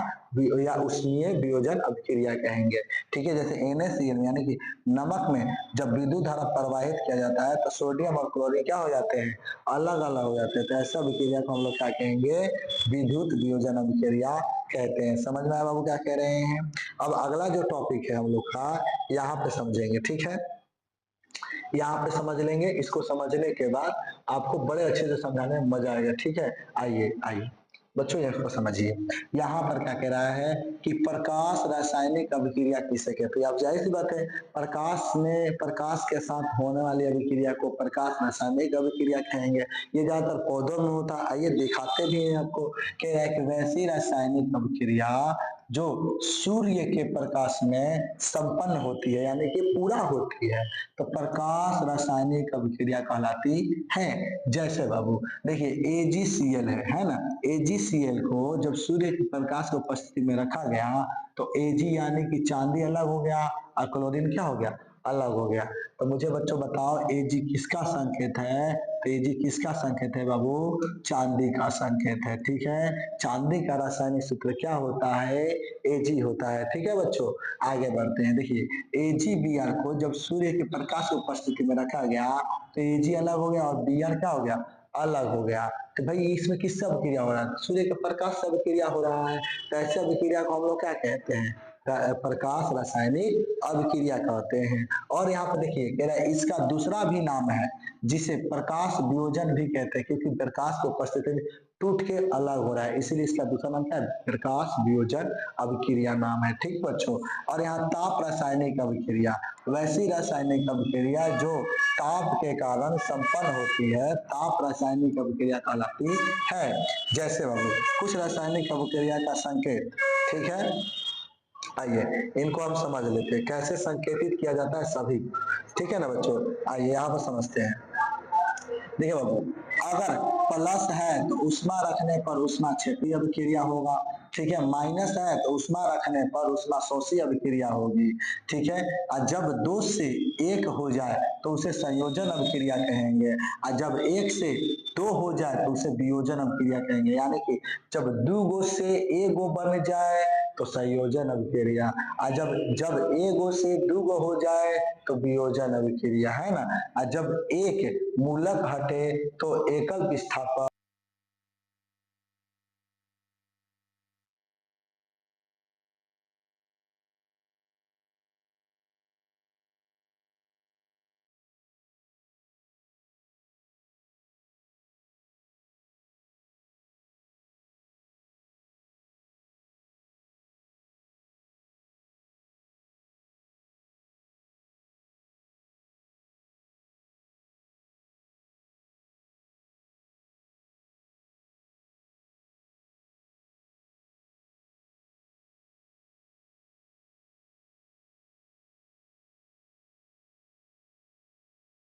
या उष्मीय वियोजन अभिक्रिया कहेंगे। ठीक है, जैसे NaCl यानी कि नमक में जब विद्युत धारा प्रवाहित किया जाता है तो सोडियम और क्लोरीन क्या हो जाते हैं, अलग अलग हो जाते हैं। तो ऐसा अभिक्रिया को हम लोग क्या कहेंगे, विद्युत वियोजन अभिक्रिया कहते हैं। समझ में आया बाबू क्या कह रहे हैं। अब अगला जो टॉपिक है हम लोग का, यहाँ पे समझेंगे। ठीक है, यहाँ पे समझ लेंगे, इसको समझने के बाद आपको बड़े अच्छे से समझाने में मजा आएगा। ठीक है, आइए आइए बच्चों इसको समझिए। यहाँ पर क्या कह रहा है कि प्रकाश रासायनिक अभिक्रिया किसे कहते हैं। अब जाहिर सी बात है, प्रकाश के साथ होने वाली अभिक्रिया को प्रकाश रासायनिक अभिक्रिया कहेंगे। ये ज्यादातर पौधों में होता है। आइए दिखाते भी हैं आपको। कह रहा है कि वैसी रासायनिक अभिक्रिया जो सूर्य के प्रकाश में संपन्न होती है, यानी कि पूरा होती है, तो प्रकाश रासायनिक अभिक्रिया कहलाती है। जैसे बाबू देखिए AgCl है ना, AgCl को जब सूर्य के प्रकाश की उपस्थिति में रखा गया तो Ag यानी कि चांदी अलग हो गया और क्लोरीन क्या हो गया, अलग हो गया। तो मुझे बच्चों बताओ Ag किसका संकेत है, तो Ag किसका संकेत है बाबू, चांदी का संकेत है। ठीक है, चांदी का रासायनिक सूत्र क्या होता है, Ag होता है। ठीक है बच्चों, आगे बढ़ते हैं। देखिए AgBr को जब सूर्य के प्रकाश की उपस्थिति में रखा गया तो Ag अलग हो गया और Br क्या हो गया, अलग हो गया। तो भाई इसमें किससे अभिक्रिया हो रहा है, सूर्य के प्रकाश से अभिक्रिया हो रहा है। तो ऐसे अभिक्रिया को हम लोग क्या कहते हैं, प्रकाश रासायनिक अभिक्रिया कहते हैं। और यहाँ पर देखिए कह रहा है इसका दूसरा भी नाम है जिसे प्रकाश वियोजन भी कहते हैं, क्योंकि प्रकाश की उपस्थिति में टूट के अलग हो रहा है, इसीलिए इसका दूसरा नाम क्या है? प्रकाश वियोजन अभिक्रिया नाम है। ठीक बच्चों। और यहाँ ताप रासायनिक अभिक्रिया, वैसी रासायनिक अभिक्रिया जो ताप के कारण संपन्न होती है, ताप रासायनिक अभिक्रिया कहलाती है। जैसे बाबू कुछ रासायनिक अभिक्रिया का संकेत, ठीक है, आइए इनको हम समझ लेते हैं कैसे संकेतित किया जाता है सभी। ठीक है ना बच्चों, आइए यहाँ पर समझते हैं। देखिए बाबू, अगर प्लस है तो उष्मा रखने पर उष्मा क्षेपी अभिक्रिया होगा, ठीक है, माइनस है तो उष्मा रखने पर उष्मा शोषी अभिक्रिया होगी, ठीक है। और जब दो से एक हो जाए तो उसे संयोजन अभिक्रिया कहेंगे, और जब एक से दो हो जाए तो उसे वियोजन अभिक्रिया कहेंगे। यानी कि जब दो गो से एगो बन जाए तो संयोजन अभिक्रिया, और जब एगो से दो गो हो जाए तो वियोजन अभिक्रिया, है ना। और जब एक मूलक हटे तो एकल विस्थापन